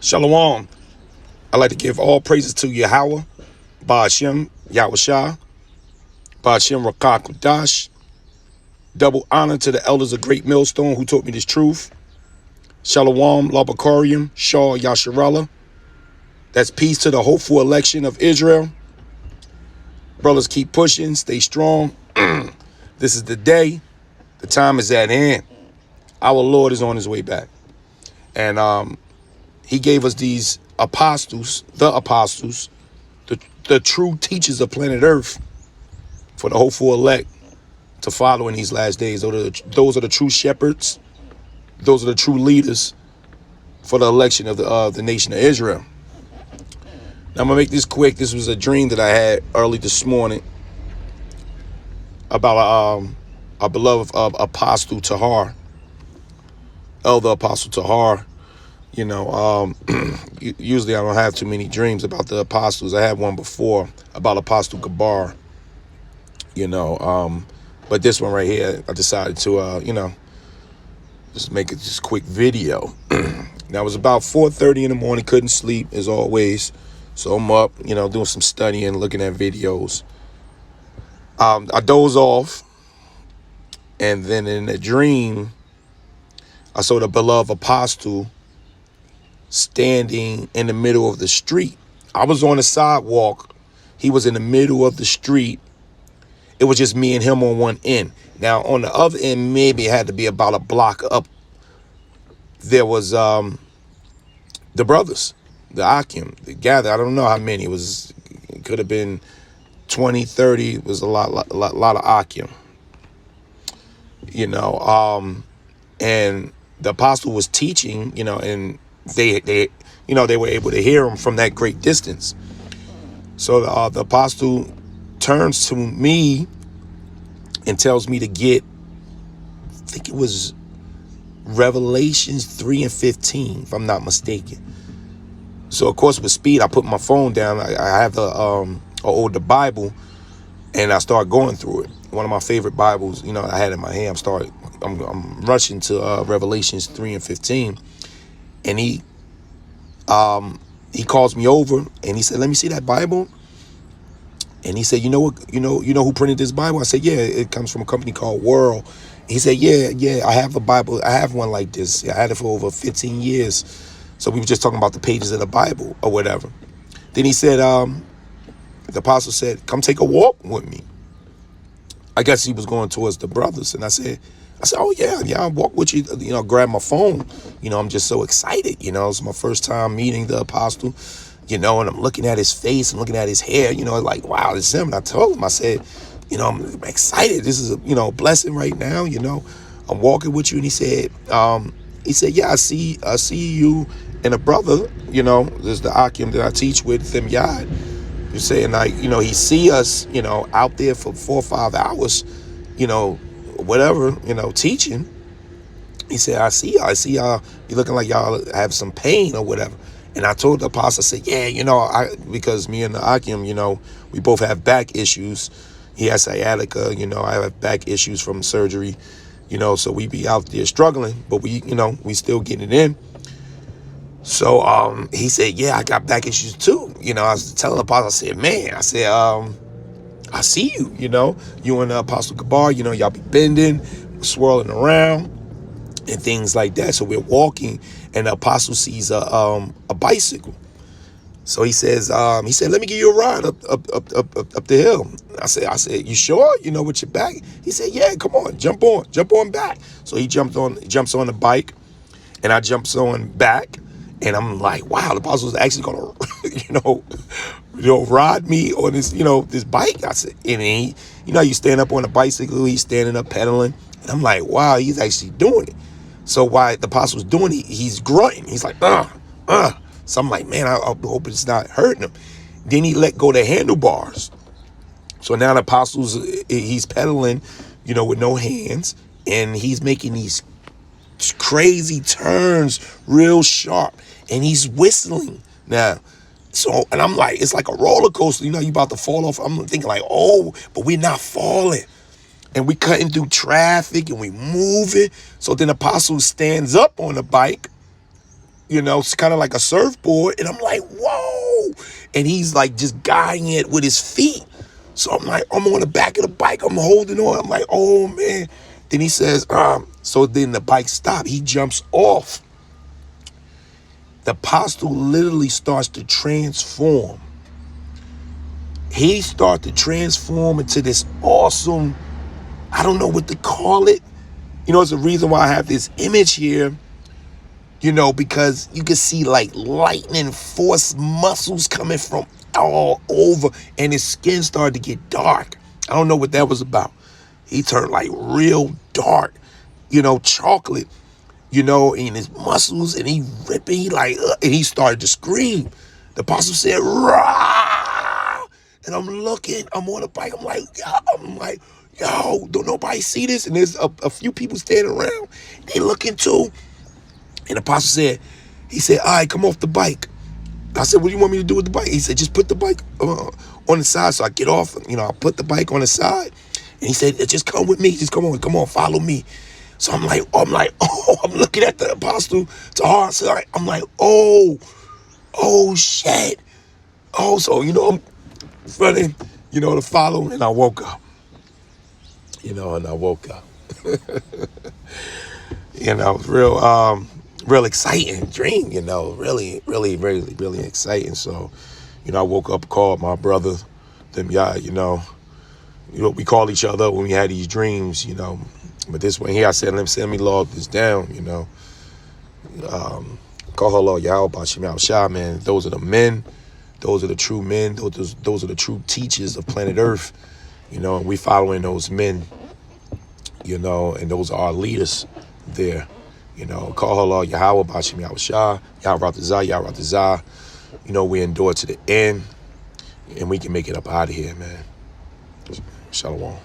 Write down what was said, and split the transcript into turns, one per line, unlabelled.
Shalom. I'd like to give all praises to Yahweh, Ba'ashem, Yahushua, Ba'ashem Rakak Kudash. Double honor to the elders of Great Millstone who taught me this truth. Shalom, Labakarium, Shah Yasharallah. That's peace to the hopeful election of Israel. Brothers, keep pushing, stay strong. This is the day. The time is at hand. Our Lord is on his way back. And he gave us these apostles, the true teachers of planet Earth for the hopeful elect to follow in these last days. Those are the true shepherds. Those are the true leaders for the election of the nation of Israel. Now, I'm going to make this quick. This was a dream that I had early this morning about our beloved apostle Tahar, elder apostle Tahar. You know, usually I don't have too many dreams about the apostles. I had one before about Apostle Gabar, but this one right here, I decided to, just make it just quick video. Now, it was about 4:30 in the morning, couldn't sleep as always. So I'm up, doing some studying, looking at videos. I doze off, and then in the dream, I saw the beloved apostle standing in the middle of the street. I was on the sidewalk. He was in the middle of the street. It was just me and him on one end. Now, on the other end, maybe it had to be about a block up. There was the brothers, the Akim, the gather. I don't know how many. It could have been 20, 30. It was a lot of Akim. And the apostle was teaching, and they were able to hear him from that great distance. So the apostle turns to me and tells me to get, I think it was Revelations 3 and 15, if I'm not mistaken. So of course with speed, I put my phone down. I have the older Bible, and I start going through it. One of my favorite Bibles, I had in my hand. I'm rushing to Revelations 3 and 15. And he calls me over and he said, "Let me see that Bible." And he said, "You know who printed this Bible?" I said, "Yeah, it comes from a company called World." He said, yeah, I have a Bible. I have one like this. I had it for over 15 years. So we were just talking about the pages of the Bible or whatever. Then he said, the apostle said, "Come take a walk with me." I guess he was going towards the brothers. And I said, "Oh yeah, I'll walk with you." Grab my phone. I'm just so excited. It's my first time meeting the apostle, and I'm looking at his face and looking at his hair, like, wow, this is him. And I told him, I said, I'm excited. This is a blessing right now. I'm walking with you. And he said, "Yeah, I see you and a brother, there's the Akim that I teach with, them Yad. You're saying, like, he see us, out there for 4 or 5 hours, whatever, teaching." He said, I see y'all, you looking like y'all have some pain or whatever. And I told the apostle, I said, "Yeah, because me and the Akim, we both have back issues. He has sciatica, I have back issues from surgery, so we be out there struggling, but we still getting it in." So he said, "Yeah, I got back issues too." I was telling the apostle, I said, "Man," I said, "I see you, you and Apostle Gabar, y'all be bending, swirling around and things like that." So we're walking, and the apostle sees a bicycle. So he says, "Let me give you a ride up the hill." I said, "You sure? With your back?" He said, "Yeah, come on, jump on back." So he jumps on the bike, and I jumps on back, and I'm like, wow, the apostle is actually gonna, ride me on this, this bike. I said, and he, you stand up on a bicycle, he's standing up pedaling, and I'm like, wow, he's actually doing it. So while the apostle's doing it, he's grunting. He's like, So I'm like, man, I hope it's not hurting him. Then he let go the handlebars. So now the he's pedaling, with no hands, and he's making these crazy turns, real sharp, and he's whistling now. So, and I'm like, it's like a roller coaster. You about to fall off. I'm thinking like, oh, but we're not falling. And we cutting through traffic and we moving. So then the apostle stands up on the bike you know, it's kind of like a surfboard. And I'm like, whoa. And he's like just guiding it with his feet. So I'm like, I'm on the back of the bike. I'm holding on. I'm like, oh, man. Then he says, so then the bike stops. He jumps off. The apostle literally starts to transform. He starts to transform into this awesome, I don't know what to call it. You know, it's the reason why I have this image here, you know, because you can see like lightning force muscles coming from all over, and his skin started to get dark. I don't know what that was about. He turned like real dark, you know, chocolate, you know, in his muscles, and he ripping, he like, and he started to scream. The apostle said, "Rah!" And I'm looking, I'm on the bike, I'm like, yo, don't nobody see this? And there's a few people standing around, they looking too. And the apostle said, he said, all right, come off the bike. I said, what do you want me to do with the bike? He said, just put the bike on the side. So I get off, you know, I put the bike on the side. And he said, just come with me. Just come on, follow me. So I'm like, oh, I'm looking at the apostle Tahar. So I'm like, oh, shit. Oh, so, you know, I'm running, you know, to follow. And I woke up, you know, you know, real exciting dream, you know, really exciting. So, you know, I woke up, called my brother, them, yeah, you know, we call each other when we had these dreams, you know. But this one here, I said, let me log this down, you know. Call her Lord Yahweh Bashim Yahweh Shah, man. Those are the men. Those are the true men. Those are the true teachers of planet Earth, you know, and we following those men, you know, and those are our leaders there. You know, call her Lord Yahweh Bashim Yahweh Shah, Yahweh Ratazah. You know, we endure to the end, and we can make it up out of here, man. Shalom.